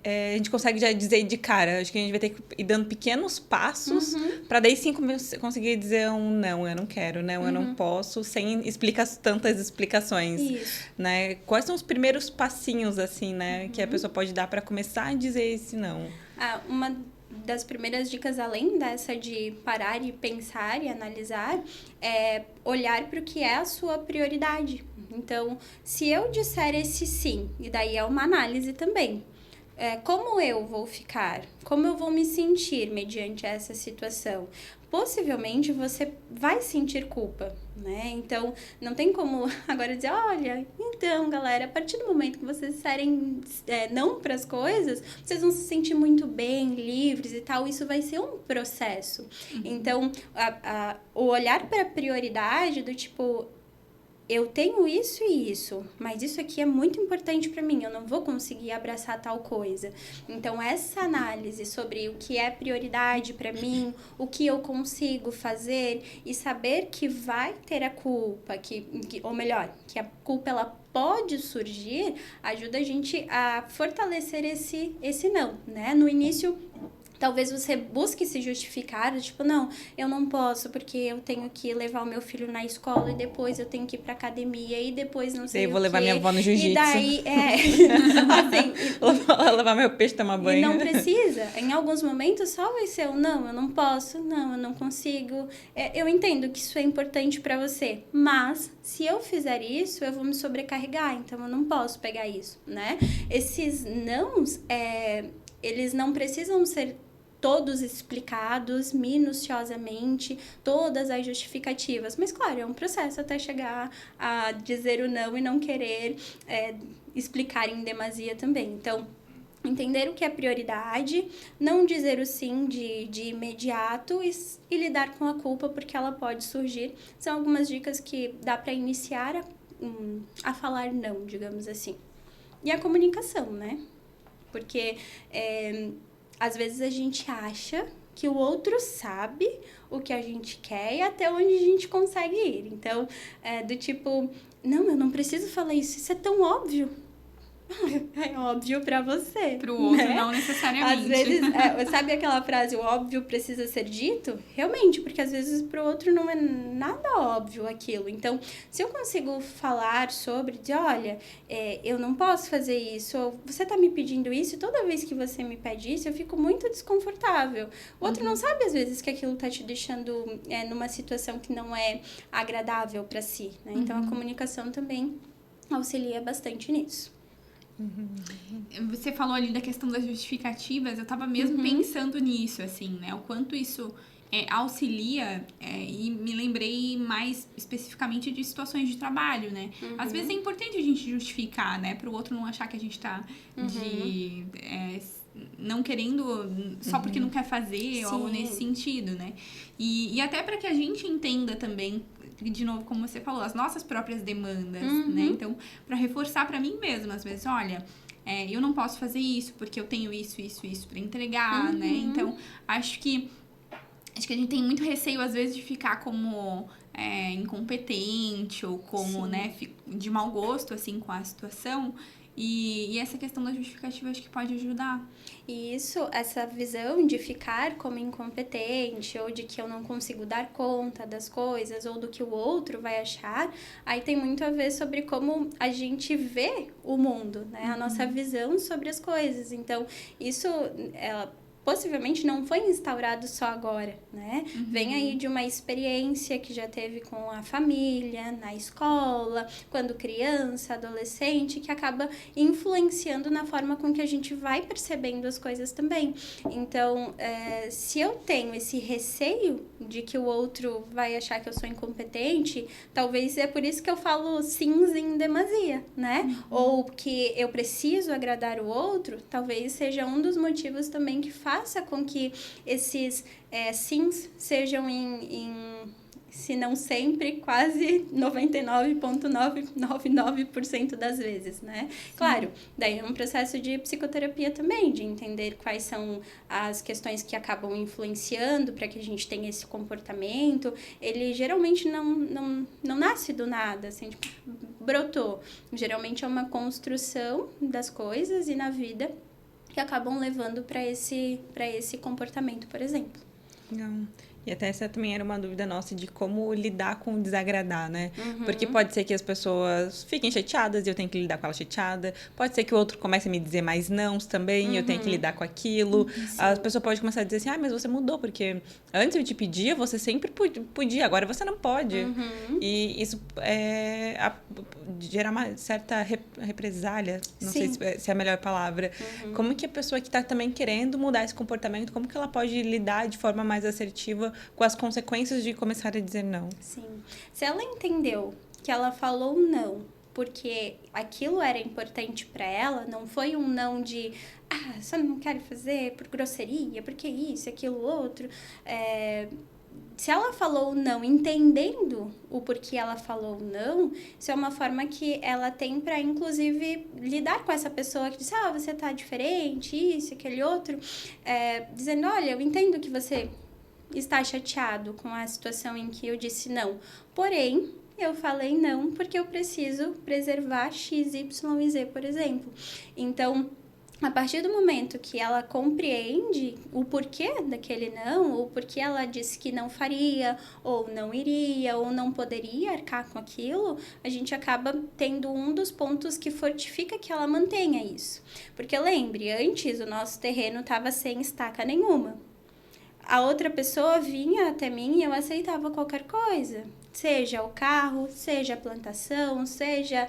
a gente consegue já dizer de cara. Acho que a gente vai ter que ir dando pequenos passos para daí sim conseguir dizer um não, eu não quero, não, eu não posso, sem tantas explicações. Isso. Né? Quais são os primeiros passinhos, assim, né, que a pessoa pode dar para começar a dizer esse não? Uma das primeiras dicas, além dessa de parar e pensar e analisar, é olhar para o que é a sua prioridade. Então, se eu disser esse sim, e daí é uma análise também, como eu vou ficar? Como eu vou me sentir mediante essa situação? Possivelmente você vai sentir culpa, né? Então, não tem como agora dizer, olha, então, galera, a partir do momento que vocês disserem não para as coisas, vocês vão se sentir muito bem, livres e tal. Isso vai ser um processo. Então, o olhar para a prioridade do tipo, eu tenho isso e isso, mas isso aqui é muito importante para mim, eu não vou conseguir abraçar tal coisa. Então, essa análise sobre o que é prioridade para mim, o que eu consigo fazer e saber que vai ter a culpa, ou melhor, que a culpa ela pode surgir, ajuda a gente a fortalecer esse não, né? No início, talvez você busque se justificar, tipo, não, eu não posso porque eu tenho que levar o meu filho na escola e depois eu tenho que ir pra academia e depois não sei o quê. Vou levar minha avó no jiu-jitsu. E daí, levar meu peixe, tomar banho. E não precisa. Em alguns momentos só vai ser não, eu não posso, não, eu não consigo. Eu entendo que isso é importante pra você, mas se eu fizer isso, eu vou me sobrecarregar, então eu não posso pegar isso, né? Esses nãos, eles não precisam ser todos explicados minuciosamente, todas as justificativas. Mas, claro, é um processo até chegar a dizer o não e não querer explicar em demasia também. Então, entender o que é prioridade, não dizer o sim de imediato e lidar com a culpa, porque ela pode surgir. São algumas dicas que dá para iniciar a falar não, digamos assim. E a comunicação, né? Porque às vezes a gente acha que o outro sabe o que a gente quer e até onde a gente consegue ir. Então, do tipo, não, eu não preciso falar isso é tão óbvio. É óbvio pra você. Pro outro, né? não necessariamente. Às vezes, sabe aquela frase, o óbvio precisa ser dito? Realmente, porque às vezes pro outro não é nada óbvio aquilo. Então, se eu consigo falar sobre, dizer, olha, eu não posso fazer isso, ou você tá me pedindo isso, e toda vez que você me pede isso, eu fico muito desconfortável. O outro não sabe, às vezes, que aquilo tá te deixando numa situação que não é agradável pra si, né? Então, a comunicação também auxilia bastante nisso. Você falou ali da questão das justificativas, eu tava mesmo pensando nisso, assim, né? O quanto isso auxilia, e me lembrei mais especificamente de situações de trabalho, né? Às vezes é importante a gente justificar, né? Pro outro não achar que a gente tá não querendo só porque não quer fazer, ou algo nesse sentido, né? E até para que a gente entenda também, de novo, como você falou, as nossas próprias demandas, né? Então, para reforçar para mim mesma, às vezes, olha, eu não posso fazer isso porque eu tenho isso para entregar, né? Então, acho que a gente tem muito receio, às vezes, de ficar como incompetente ou como, né, de mau gosto, assim, com a situação. E essa questão da justificativa acho que pode ajudar. Isso, essa visão de ficar como incompetente ou de que eu não consigo dar conta das coisas ou do que o outro vai achar, aí tem muito a ver sobre como a gente vê o mundo, né? A nossa visão sobre as coisas. Então, isso possivelmente não foi instaurado só agora, né? Vem aí de uma experiência que já teve com a família, na escola, quando criança, adolescente, que acaba influenciando na forma com que a gente vai percebendo as coisas também. Então, se eu tenho esse receio de que o outro vai achar que eu sou incompetente, talvez é por isso que eu falo sims em demasia, né? Ou que eu preciso agradar o outro, talvez seja um dos motivos também que faz faça com que esses sims sejam se não sempre, quase 99,999% das vezes, né? Sim. Claro, daí é um processo de psicoterapia também, de entender quais são as questões que acabam influenciando para que a gente tenha esse comportamento. Ele geralmente não nasce do nada, assim, tipo, brotou. Geralmente é uma construção das coisas e na vida que acabam levando para esse comportamento, por exemplo. Não. E até essa também era uma dúvida nossa de como lidar com o desagradar, né? Porque pode ser que as pessoas fiquem chateadas e eu tenho que lidar com ela chateada. Pode ser que o outro comece a me dizer mais nãos também e eu tenho que lidar com aquilo. A pessoa pode começar a dizer assim, mas você mudou, porque antes eu te pedia, você sempre podia, agora você não pode. E isso gera uma certa represália, não sei se é a melhor palavra. Como que a pessoa que está também querendo mudar esse comportamento, como que ela pode lidar de forma mais assertiva com as consequências de começar a dizer não? Sim. Se ela entendeu que ela falou não porque aquilo era importante para ela, não foi um não de só não quero fazer por grosseria, porque isso, aquilo, outro. Se ela falou não entendendo o porquê ela falou não, isso é uma forma que ela tem para, inclusive, lidar com essa pessoa que diz, você tá diferente, isso, aquele outro, dizendo, olha, eu entendo que você está chateado com a situação em que eu disse não, porém, eu falei não porque eu preciso preservar X, Y e Z, por exemplo. Então, a partir do momento que ela compreende o porquê daquele não, ou porquê ela disse que não faria, ou não iria, ou não poderia arcar com aquilo, a gente acaba tendo um dos pontos que fortifica que ela mantenha isso. Porque lembre, antes o nosso terreno estava sem estaca nenhuma. A outra pessoa vinha até mim e eu aceitava qualquer coisa. Seja o carro, seja a plantação, seja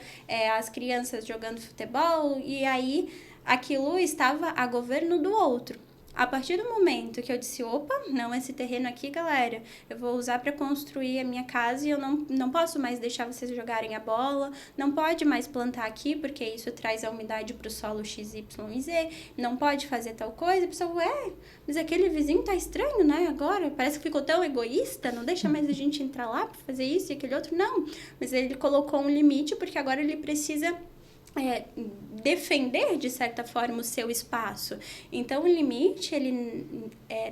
as crianças jogando futebol. E aí, aquilo estava a governo do outro. A partir do momento que eu disse, opa, não, esse terreno aqui, galera, eu vou usar para construir a minha casa e eu não posso mais deixar vocês jogarem a bola, não pode mais plantar aqui porque isso traz a umidade para o solo X, Y e Z, não pode fazer tal coisa. A pessoa, mas aquele vizinho tá estranho, né, agora? Parece que ficou tão egoísta, não deixa mais a gente entrar lá para fazer isso e aquele outro. Não, mas ele colocou um limite porque agora ele precisa defender, de certa forma, o seu espaço. Então, o limite, ele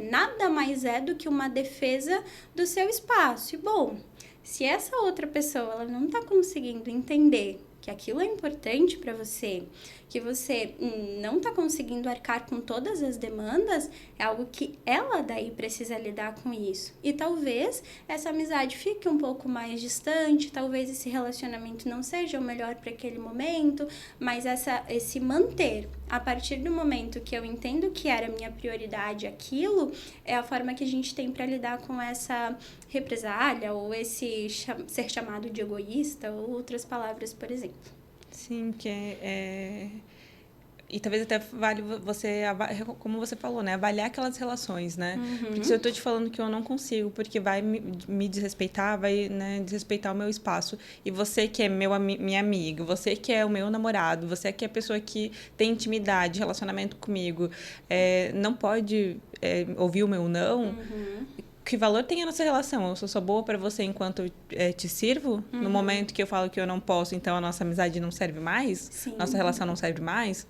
nada mais é do que uma defesa do seu espaço. E, bom, se essa outra pessoa ela não está conseguindo entender que aquilo é importante para você, que você não está conseguindo arcar com todas as demandas, é algo que ela daí precisa lidar com isso. E talvez essa amizade fique um pouco mais distante, talvez esse relacionamento não seja o melhor para aquele momento, mas esse manter, a partir do momento que eu entendo que era minha prioridade aquilo, é a forma que a gente tem para lidar com essa represália ou esse ser chamado de egoísta ou outras palavras, por exemplo. Sim, e talvez até vale você, como você falou, né? Avaliar aquelas relações, né? Porque se eu tô te falando que eu não consigo, porque vai me desrespeitar, vai, né, desrespeitar o meu espaço. E você que é minha amiga, você que é o meu namorado, você que é a pessoa que tem intimidade, relacionamento comigo, não pode ouvir o meu não... Que valor tem a nossa relação? Eu sou boa para você enquanto eu te sirvo? No momento que eu falo que eu não posso, então a nossa amizade não serve mais? Sim. Nossa relação não serve mais?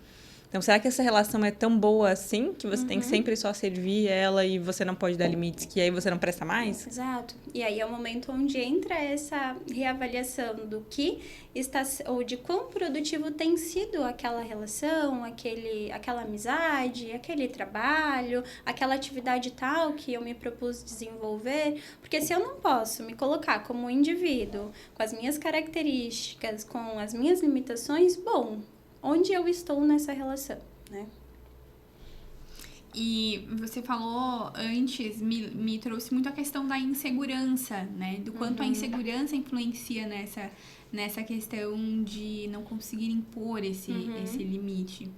Então, será que essa relação é tão boa assim que você tem que sempre só servir ela e você não pode dar limites, que aí você não presta mais? Exato. E aí é o momento onde entra essa reavaliação do que está, ou de quão produtivo tem sido aquela relação, aquela amizade, aquele trabalho, aquela atividade tal que eu me propus desenvolver. Porque se eu não posso me colocar como indivíduo, com as minhas características, com as minhas limitações, bom, onde eu estou nessa relação, né? E você falou antes, me trouxe muito a questão da insegurança, né? Do quanto a insegurança influencia nessa questão de não conseguir impor esse limite.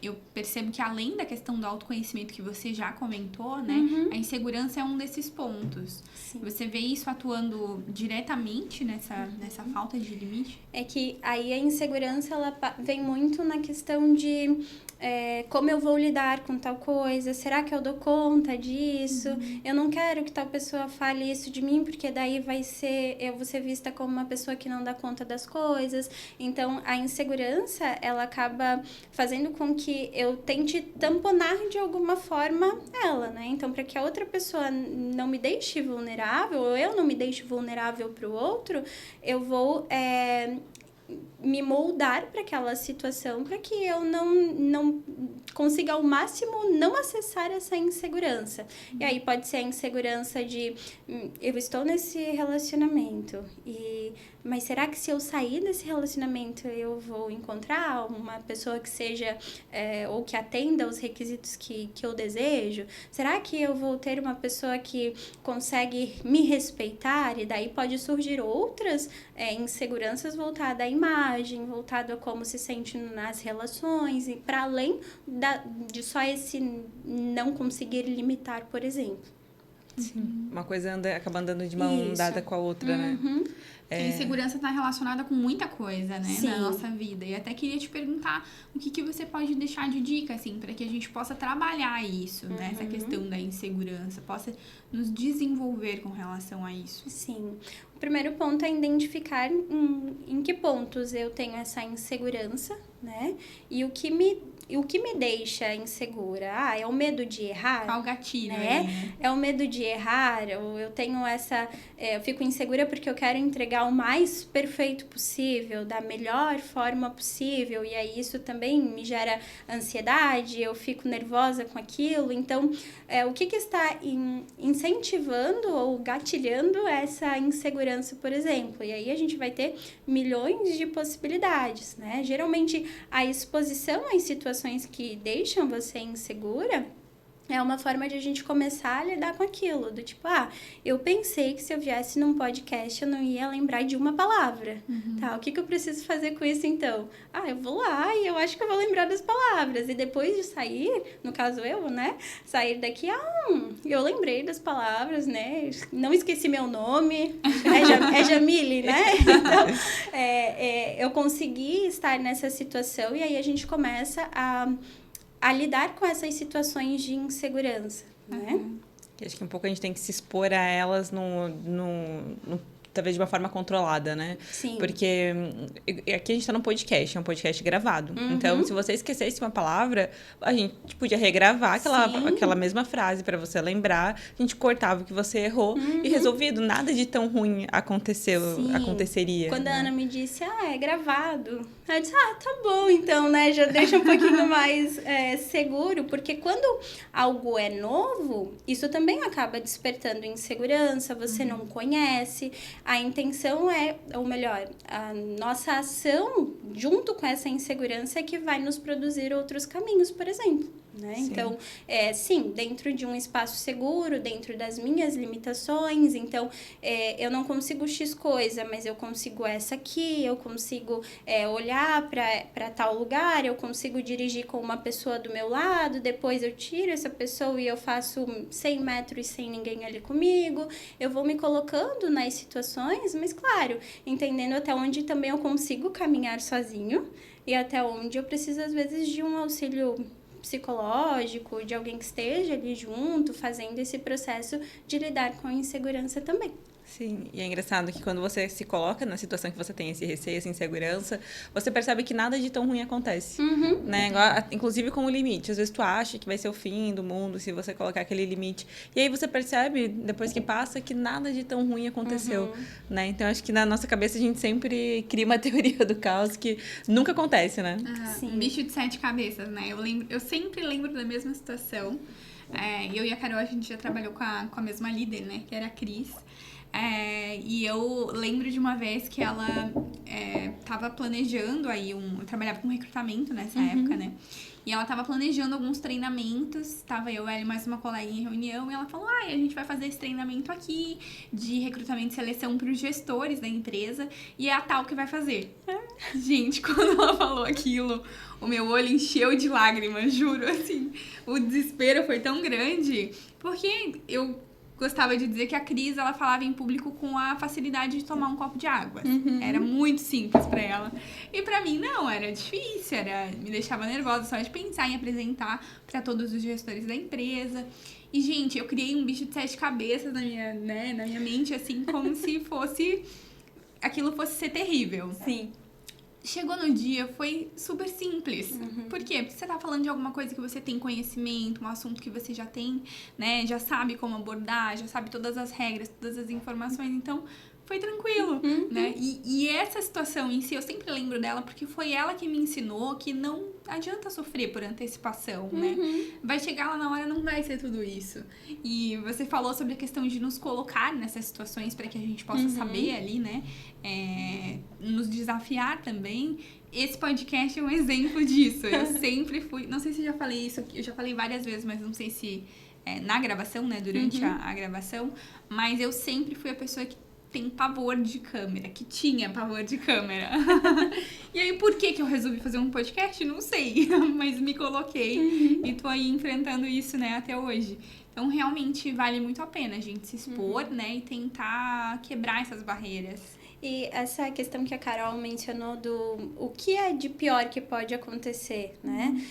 eu percebo que além da questão do autoconhecimento que você já comentou, né? A insegurança é um desses pontos. Sim. Você vê isso atuando diretamente nessa falta de limite? É que aí a insegurança, ela vem muito na questão de como eu vou lidar com tal coisa, será que eu dou conta disso? Eu não quero que tal pessoa fale isso de mim, porque daí eu vou ser vista como uma pessoa que não dá conta das coisas. Então, a insegurança, ela acaba fazendo com que eu tente tamponar de alguma forma ela, né? Então, para que a outra pessoa não me deixe vulnerável, ou eu não me deixe vulnerável para o outro, eu vou me moldar para aquela situação, para que eu não consiga ao máximo não acessar essa insegurança. E aí pode ser a insegurança de eu estou nesse relacionamento, mas será que se eu sair desse relacionamento eu vou encontrar uma pessoa que seja ou que atenda aos requisitos que eu desejo? Será que eu vou ter uma pessoa que consegue me respeitar? E daí pode surgir outras inseguranças voltadas à imagem, voltado a como se sente nas relações, e para além de só esse não conseguir limitar, por exemplo. Sim. Uma coisa acaba andando de mão dada com a outra, né? A insegurança está relacionada com muita coisa, né? Sim. Na nossa vida. E até queria te perguntar o que você pode deixar de dica, assim, para que a gente possa trabalhar isso, né? Essa questão da insegurança, possa nos desenvolver com relação a isso. Sim. O primeiro ponto é identificar em que pontos eu tenho essa insegurança, né? E o que me deixa insegura? É o medo de errar? Qual o gatilho, né? aí, né? É o medo de errar, ou eu tenho eu fico insegura porque eu quero entregar o mais perfeito possível, da melhor forma possível, e aí isso também me gera ansiedade, eu fico nervosa com aquilo. Então, o que está incentivando ou gatilhando essa insegurança, por exemplo? E aí a gente vai ter milhões de possibilidades, né? Geralmente, a exposição às situações que deixam você insegura é uma forma de a gente começar a lidar com aquilo, do tipo, eu pensei que se eu viesse num podcast eu não ia lembrar de uma palavra, tá? O que eu preciso fazer com isso então? Eu vou lá e eu acho que eu vou lembrar das palavras, e depois de sair, no caso eu, né, sair daqui, eu lembrei das palavras, né, não esqueci meu nome, é Jamile, né? Então, eu consegui estar nessa situação, e aí a gente começa a lidar com essas situações de insegurança, né? Acho que um pouco a gente tem que se expor a elas talvez de uma forma controlada, né? Sim. Porque aqui a gente tá num podcast, é um podcast gravado. Então, se você esquecesse uma palavra, a gente podia regravar aquela mesma frase para você lembrar. A gente cortava o que você errou e resolvido. Nada de tão ruim aconteceria. Quando né? a Ana me disse, é gravado, eu disse, tá bom, então, né? Já deixa um pouquinho mais seguro, porque quando algo é novo, isso também acaba despertando insegurança, você não conhece. A intenção ou melhor, a nossa ação junto com essa insegurança é que vai nos produzir outros caminhos, por exemplo. Né? Então, sim, dentro de um espaço seguro, dentro das minhas limitações. Então, eu não consigo X coisa, mas eu consigo essa aqui, eu consigo olhar para tal lugar, eu consigo dirigir com uma pessoa do meu lado, depois eu tiro essa pessoa e eu faço 100 metros sem ninguém ali comigo. Eu vou me colocando nas situações, mas claro, entendendo até onde também eu consigo caminhar sozinho e até onde eu preciso, às vezes, de um auxílio psicológico, de alguém que esteja ali junto, fazendo esse processo de lidar com a insegurança também. Sim, e é engraçado que quando você se coloca na situação que você tem esse receio, essa insegurança, você percebe que nada de tão ruim acontece, né? Inclusive com o limite. Às vezes tu acha que vai ser o fim do mundo se você colocar aquele limite. E aí você percebe, depois que passa, que nada de tão ruim aconteceu, né? Então, acho que na nossa cabeça a gente sempre cria uma teoria do caos que nunca acontece, né? Um bicho de 7 cabeças, né? Eu sempre lembro da mesma situação. Eu e a Carol, a gente já trabalhou com a mesma líder, né? Que era a Cris. E eu lembro de uma vez que ela tava planejando aí eu trabalhava com recrutamento nessa época, né? E ela tava planejando alguns treinamentos, tava eu, ela e mais uma colega em reunião, e ela falou, a gente vai fazer esse treinamento aqui de recrutamento e seleção para os gestores da empresa, e é a tal que vai fazer. Gente, quando ela falou aquilo, o meu olho encheu de lágrimas, juro, assim, o desespero foi tão grande, porque eu gostava de dizer que a Cris, ela falava em público com a facilidade de tomar um copo de água. Era muito simples pra ela. E pra mim, não, era difícil, me deixava nervosa só de pensar em apresentar pra todos os gestores da empresa. E, gente, eu criei um bicho de 7 cabeças na minha mente, assim, como se aquilo fosse ser terrível. Sim. Chegou no dia, foi super simples. Por quê? Porque você tá falando de alguma coisa que você tem conhecimento, um assunto que você já tem, né? Já sabe como abordar, já sabe todas as regras, todas as informações. Então, foi tranquilo, né? E essa situação em si, eu sempre lembro dela porque foi ela que me ensinou que não adianta sofrer por antecipação, né? Vai chegar lá na hora, não vai ser tudo isso. E você falou sobre a questão de nos colocar nessas situações para que a gente possa saber ali, né? Nos desafiar também. Esse podcast é um exemplo disso. Eu sempre fui... Não sei se eu já falei isso, eu já falei várias vezes, mas não sei se na gravação, né? Durante a gravação. Mas eu sempre fui a pessoa que tem pavor de câmera, que tinha pavor de câmera. E aí, por que eu resolvi fazer um podcast? Não sei, mas me coloquei e tô aí enfrentando isso, né, até hoje. Então, realmente, vale muito a pena a gente se expor, né, e tentar quebrar essas barreiras. E essa questão que a Carol mencionou o que é de pior que pode acontecer, né?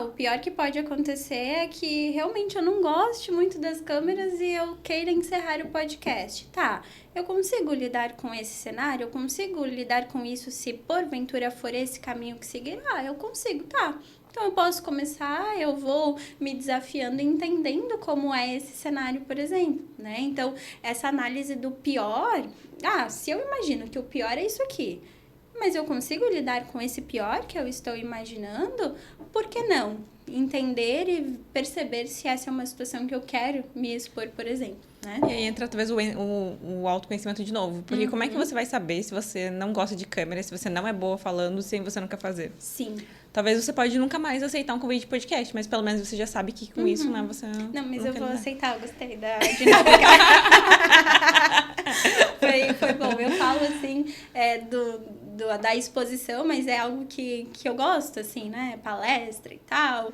O pior que pode acontecer é que realmente eu não goste muito das câmeras e eu queira encerrar o podcast. Tá, eu consigo lidar com esse cenário? Eu consigo lidar com isso se porventura for esse caminho que seguir? Eu consigo, tá. Então, eu posso começar, eu vou me desafiando e entendendo como é esse cenário, por exemplo, né? Então, essa análise do pior... se eu imagino que o pior é isso aqui, mas eu consigo lidar com esse pior que eu estou imaginando, por que não? Entender e perceber se essa é uma situação que eu quero me expor, por exemplo, né? E aí entra talvez o autoconhecimento de novo. Porque como é que você vai saber se você não gosta de câmera, se você não é boa falando, se você não quer fazer? Sim. Talvez você pode nunca mais aceitar um convite de podcast, mas pelo menos você já sabe que com isso, né, você não, mas não eu quer vou lidar. aceitar, eu gostei da dinâmica. Foi bom. Eu falo, assim, da exposição, mas é algo que eu gosto, assim, né? Palestra e tal.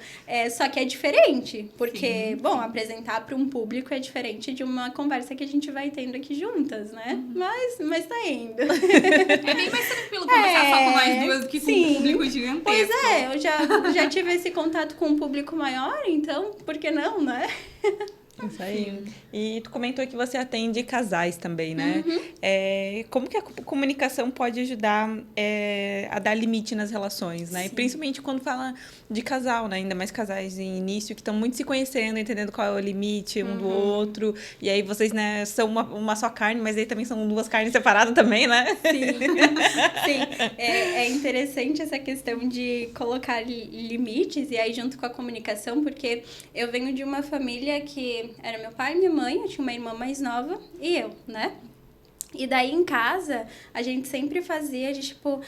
Só que é diferente, porque, apresentar para um público é diferente de uma conversa que a gente vai tendo aqui juntas, né? Mas tá indo. É bem mais tranquilo conversar só com nós duas do que com um público gigantesco. Pois eu já tive esse contato com um público maior, então, por que não, né? Isso aí. E tu comentou que você atende casais também, né? Como que a comunicação pode ajudar a dar limite nas relações, né? E principalmente quando fala de casal, né? Ainda mais casais em início que estão muito se conhecendo, entendendo qual é o limite um do outro. E aí vocês, né, são uma só carne, mas aí também são 2 carnes separadas também, né? Sim. É interessante essa questão de colocar limites e aí junto com a comunicação, porque eu venho de uma família que era meu pai e minha mãe, eu tinha uma irmã mais nova e eu, né? E daí em casa, a gente sempre fazia de tipo,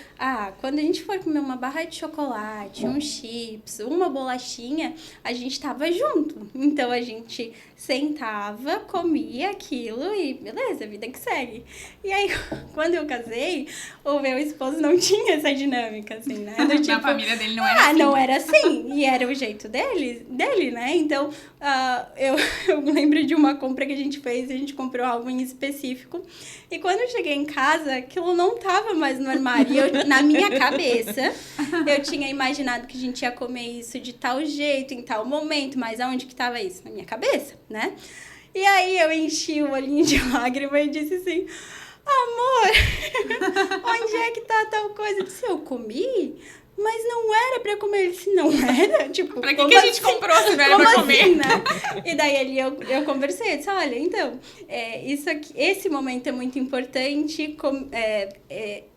quando a gente for comer uma barra de chocolate, um chips, uma bolachinha, a gente tava junto. Então a gente sentava, comia aquilo e beleza, vida que segue. E aí, quando eu casei, o meu esposo não tinha essa dinâmica, assim, né? Do tipo, na família dele não era assim. Não era assim. E era o jeito dele, né? Então, eu lembro de uma compra que a gente fez, a gente comprou algo em específico. E quando eu cheguei em casa, aquilo não tava mais no armário. E na minha cabeça, eu tinha imaginado que a gente ia comer isso de tal jeito, em tal momento. Mas aonde que tava isso? Na minha cabeça, né? E aí eu enchi o olhinho de lágrima e disse assim, amor, onde é que tá tal coisa? Eu disse, eu comi? Mas não era pra comer. Ele disse, não era? Tipo, pra que a gente comprou se não era pra comer? Assim, né? E daí eu conversei, eu disse, olha, então, isso aqui, esse momento é muito importante,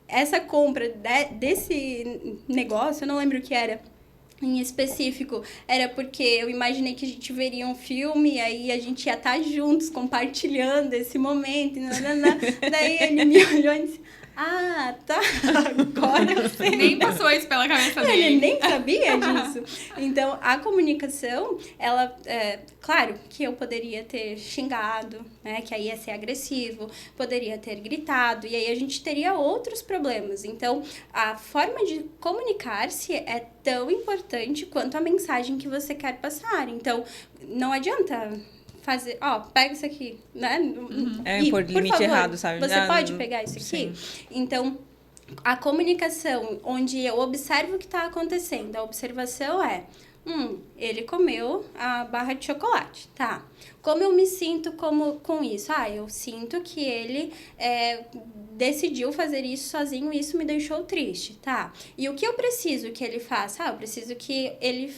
essa compra desse negócio, eu não lembro o que era, em específico, era porque eu imaginei que a gente veria um filme e aí a gente ia estar juntos, compartilhando esse momento. Daí ele me olhou e disse, ah, tá, agora eu sei. Nem passou isso pela cabeça dele. Ele nem sabia disso. Então, a comunicação, ela, claro que eu poderia ter xingado, né, que aí ia ser agressivo, poderia ter gritado, e aí a gente teria outros problemas. Então, a forma de comunicar-se é tão importante quanto a mensagem que você quer passar. Então, não adianta fazer, pega isso aqui, né? Por limite favor, errado, sabe? Você pode pegar isso aqui? Sim. Então, a comunicação, onde eu observo o que está acontecendo, a observação é, ele comeu a barra de chocolate, tá? Como eu me sinto com isso? Eu sinto que ele decidiu fazer isso sozinho e isso me deixou triste, tá? E o que eu preciso que ele faça? Eu preciso que ele,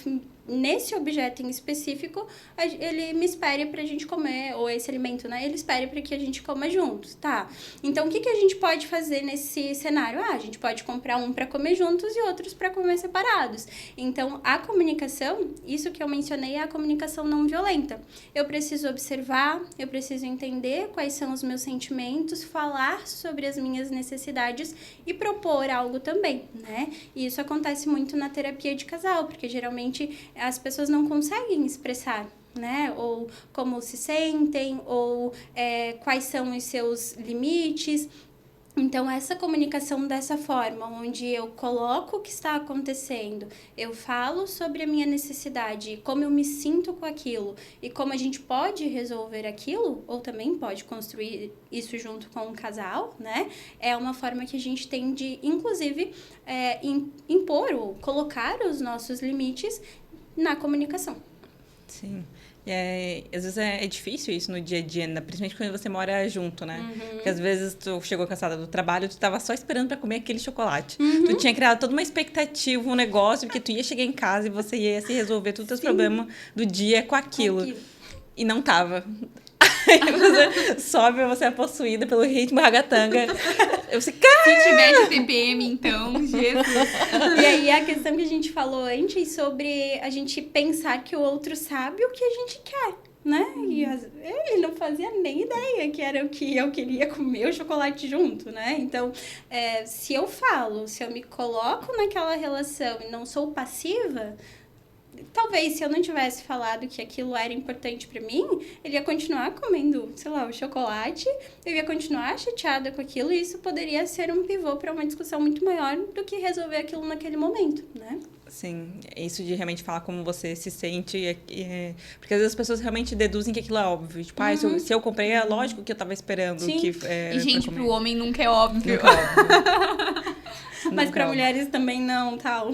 nesse objeto em específico, ele me espere pra gente comer, ou esse alimento, né? Ele espere pra que a gente coma juntos, tá? Então, o que a gente pode fazer nesse cenário? A gente pode comprar um pra comer juntos e outros pra comer separados. Então, a comunicação, isso que eu mencionei, é a comunicação não violenta. Eu preciso observar, eu preciso entender quais são os meus sentimentos, falar sobre as minhas necessidades e propor algo também, né? E isso acontece muito na terapia de casal, porque geralmente as pessoas não conseguem expressar, né? Ou como se sentem, ou quais são os seus limites. Então, essa comunicação dessa forma, onde eu coloco o que está acontecendo, eu falo sobre a minha necessidade, como eu me sinto com aquilo e como a gente pode resolver aquilo, ou também pode construir isso junto com um casal, né? É uma forma que a gente tem de, inclusive, impor ou colocar os nossos limites na comunicação. Sim. Às vezes é difícil isso no dia a dia, né? Principalmente quando você mora junto, né? Porque às vezes tu chegou cansada do trabalho, tu tava só esperando pra comer aquele chocolate. Tu tinha criado toda uma expectativa, um negócio, porque tu ia chegar em casa e você ia se resolver todos os teus problemas do dia com aquilo. E não tava. Aí você sobe, você é possuída pelo ritmo ragatanga. Se tivesse TPM, então, Jesus. E aí a questão que a gente falou antes sobre a gente pensar que o outro sabe o que a gente quer, né? E ele não fazia nem ideia que era o que eu queria comer o chocolate junto, né? Então, se eu me coloco naquela relação e não sou passiva, talvez se eu não tivesse falado que aquilo era importante pra mim, ele ia continuar comendo, sei lá, o chocolate, eu ia continuar chateada com aquilo e isso poderia ser um pivô pra uma discussão muito maior do que resolver aquilo naquele momento, né? Sim, isso de realmente falar como você se sente, porque às vezes as pessoas realmente deduzem que aquilo é óbvio. Tipo, se eu comprei, é lógico que eu tava esperando. Sim. Que, e, gente, pro homem nunca é óbvio. Nunca é óbvio. Mas para mulheres também não, tal.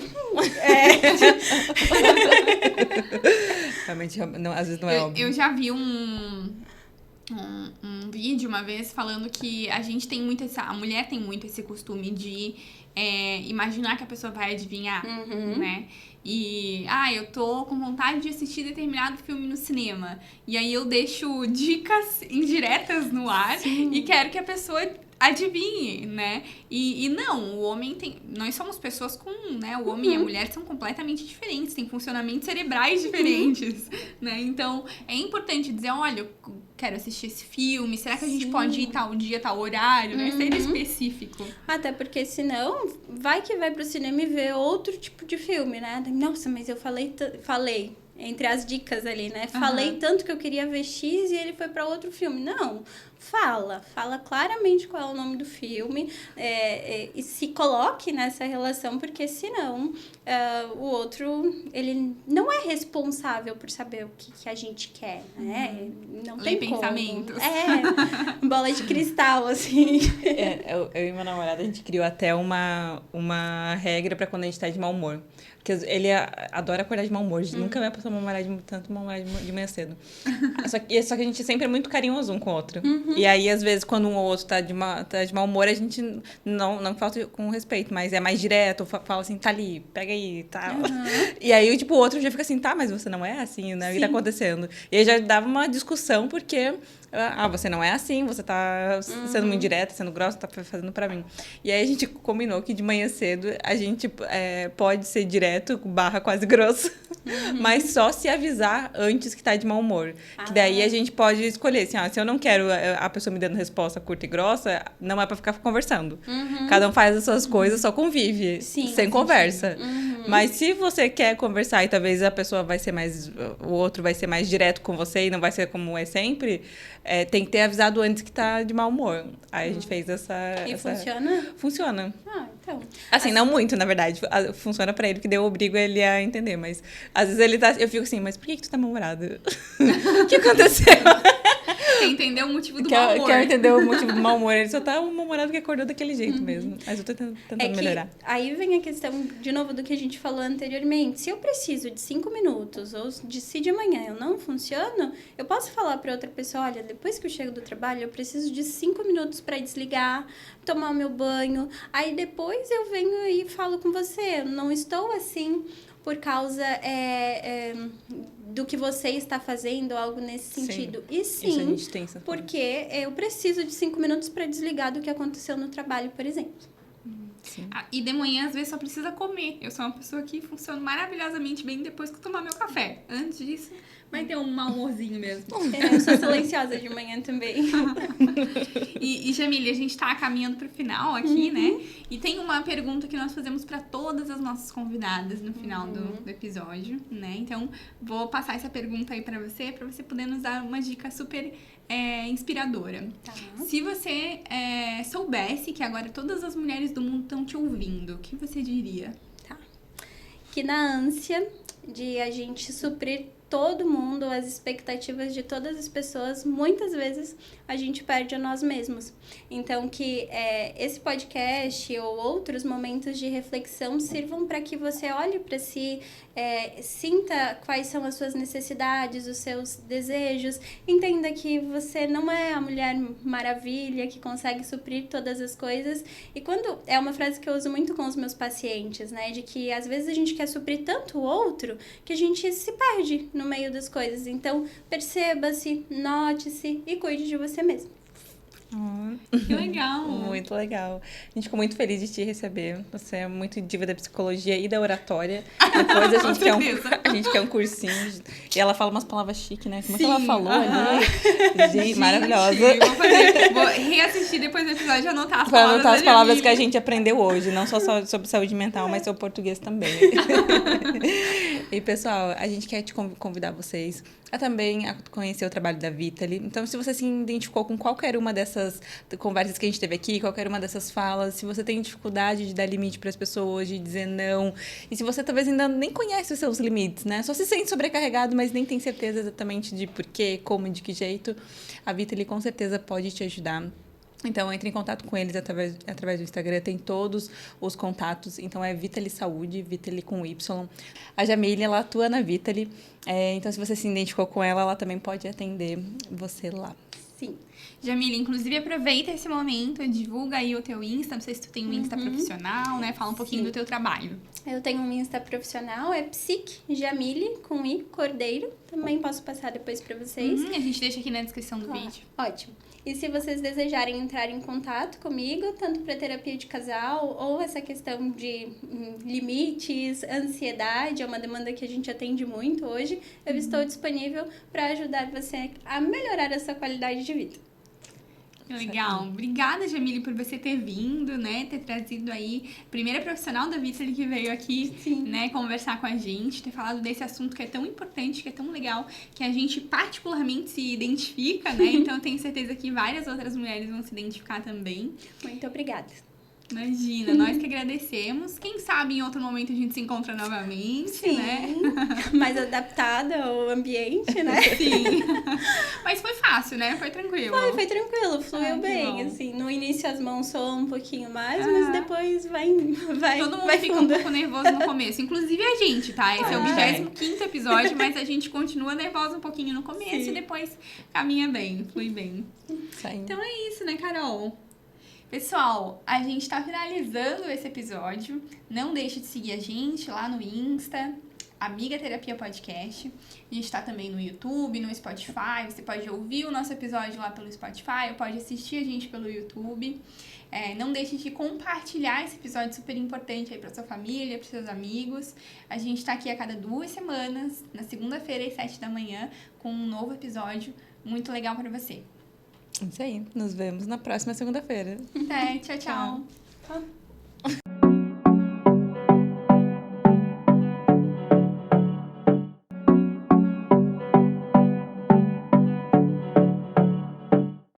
Realmente, não, às vezes não é óbvio. Eu já vi um vídeo uma vez falando que a mulher tem muito esse costume de imaginar que a pessoa vai adivinhar, né? E, eu tô com vontade de assistir determinado filme no cinema. E aí eu deixo dicas indiretas no ar. Sim. E quero que a pessoa adivinhe, né? E não, o homem tem... Nós somos pessoas com, né? O homem e a mulher são completamente diferentes, têm funcionamentos cerebrais diferentes, né? Então, é importante dizer, olha, eu quero assistir esse filme, será que a gente pode ir tal dia, tal horário, né? Ser específico. Até porque, senão, vai que vai pro cinema e vê outro tipo de filme, né? Nossa, mas eu falei entre as dicas ali, né? Falei tanto que eu queria ver X e ele foi para outro filme. Não, fala claramente qual é o nome do filme e se coloque nessa relação, porque senão o outro, ele não é responsável por saber o que a gente quer, né? Não tem como. Pensamentos. Bola de cristal, assim. Eu e meu namorado, a gente criou até uma regra para quando a gente tá de mau humor. Porque ele adora acordar de mau humor. A gente nunca vai passar tanto mau humor de manhã cedo. Só que a gente sempre é muito carinhoso um com o outro. E aí, às vezes, quando um ou outro tá de mau humor, a gente não falta com respeito, mas é mais direto, fala assim, tá ali, pega aí, tá. E aí, tipo, o outro já fica assim, tá, mas você não é assim, né? O que tá acontecendo? E aí já dava uma discussão, porque... você não é assim, você tá sendo muito direta, sendo grossa, tá fazendo pra mim. E aí a gente combinou que de manhã cedo a gente pode ser direto, barra quase grosso, mas só se avisar antes que tá de mau humor. Que daí a gente pode escolher, assim, se eu não quero a pessoa me dando resposta curta e grossa, não é pra ficar conversando. Cada um faz as suas coisas, só convive, sem conversa. Mas se você quer conversar e talvez a pessoa o outro vai ser mais direto com você e não vai ser como é sempre... tem que ter avisado antes que tá de mau humor. Aí a gente fez essa... funciona? Funciona. Então. Assim, não muito, na verdade. Funciona pra ele, que daí eu obrigo ele a entender. Mas, às vezes, eu fico assim, mas por que tu tá mal-humorado? O que aconteceu? Quer entender o motivo do mau humor. Quer entender o motivo do mau humor. Ele só tá mal-humorado que acordou daquele jeito mesmo. Mas eu tô tentando melhorar. Aí vem a questão, de novo, do que a gente falou anteriormente. Se eu preciso de 5 minutos, ou se de manhã eu não funciono, eu posso falar pra outra pessoa, olha, depois que eu chego do trabalho, eu preciso de 5 minutos pra desligar, tomar o meu banho. Aí depois eu venho e falo com você. Eu não estou assim por causa do que você está fazendo, algo nesse sentido. E sim, porque eu preciso de 5 minutos para desligar do que aconteceu no trabalho, por exemplo. E de manhã, às vezes, só precisa comer. Eu sou uma pessoa que funciona maravilhosamente bem depois que eu tomar meu café. Antes disso, vai ter um mau humorzinho mesmo. Eu sou silenciosa de manhã também. E Jamile, a gente tá caminhando pro final aqui, né? E tem uma pergunta que nós fazemos para todas as nossas convidadas no final do episódio, né? Então, vou passar essa pergunta aí para você poder nos dar uma dica super inspiradora. Tá. Se você soubesse que agora todas as mulheres do mundo estão te ouvindo, o que você diria? Tá. Que na ânsia de a gente suprir todo mundo, as expectativas de todas as pessoas, muitas vezes a gente perde a nós mesmos. Então, que esse podcast ou outros momentos de reflexão sirvam para que você olhe para si, sinta quais são as suas necessidades, os seus desejos, entenda que você não é a Mulher Maravilha que consegue suprir todas as coisas. E quando é uma frase que eu uso muito com os meus pacientes, né, de que às vezes a gente quer suprir tanto o outro que a gente se perde no meio das coisas. Então, perceba-se, note-se e cuide de você mesmo. Que legal! Muito legal. A gente ficou muito feliz de te receber. Você é muito diva da psicologia e da oratória. Depois a gente quer um cursinho. E ela fala umas palavras chiques, né? Como que ela falou ali? Gente, maravilhosa. Vou reassistir depois do episódio e anotar as palavras. Pra anotar as palavras que a gente aprendeu hoje. Não só sobre saúde mental, mas sobre português também. E, pessoal, a gente quer te convidar vocês a também conhecer o trabalho da Vitaly. Então, se você se identificou com qualquer uma dessas conversas que a gente teve aqui, qualquer uma dessas falas, se você tem dificuldade de dar limite para as pessoas, de dizer não, e se você talvez ainda nem conhece os seus limites, né? Só se sente sobrecarregado, mas nem tem certeza exatamente de porquê, como, de que jeito, a Vitaly com certeza pode te ajudar. Então, entre em contato com eles através do Instagram, tem todos os contatos. Então, é Vitaly Saúde, Vitaly com Y. A Jamile, ela atua na Vitaly. Então, se você se identificou com ela, ela também pode atender você lá. Sim. Jamile, inclusive, aproveita esse momento, divulga aí o teu Insta. Não sei se tu tem um Insta profissional, né? Fala um pouquinho do teu trabalho. Eu tenho um Insta profissional, é Jamile, com I, Cordeiro. Também posso passar depois pra vocês. A gente deixa aqui na descrição do vídeo. Ótimo. E se vocês desejarem entrar em contato comigo, tanto para terapia de casal ou essa questão de limites, ansiedade, é uma demanda que a gente atende muito hoje, eu estou disponível para ajudar você a melhorar a sua qualidade de vida. Legal. Obrigada, Jamile, por você ter vindo, né? Ter trazido aí a primeira profissional da Vitaly que veio aqui, né? Conversar com a gente, ter falado desse assunto que é tão importante, que é tão legal, que a gente particularmente se identifica, né? Então, eu tenho certeza que várias outras mulheres vão se identificar também. Muito obrigada. Imagina, nós que agradecemos. Quem sabe em outro momento a gente se encontra novamente, Sim, né? mais adaptada ao ambiente, né? Sim. Mas foi fácil, né? Foi tranquilo. Foi tranquilo, fluiu Que bem, bom. assim. No início as mãos soam um pouquinho mais, mas depois vai Todo mundo vai fica fundo. um pouco nervoso no começo, inclusive a gente, tá? Esse é o 25º episódio, mas a gente continua nervosa um pouquinho no começo Sim. e depois caminha bem, flui bem. Isso aí. Então é isso, né, Carol? Pessoal, a gente tá finalizando esse episódio. Não deixe de seguir a gente lá no Insta, Amiga Terapia Podcast. A gente tá também no YouTube, no Spotify. Você pode ouvir o nosso episódio lá pelo Spotify ou pode assistir a gente pelo YouTube. Não deixe de compartilhar esse episódio super importante aí pra sua família, pros seus amigos. A gente tá aqui a cada 2 semanas, na segunda-feira às 7 da manhã, com um novo episódio muito legal pra você. Isso aí. Nos vemos na próxima segunda-feira. Até, tchau, tchau. Tchau.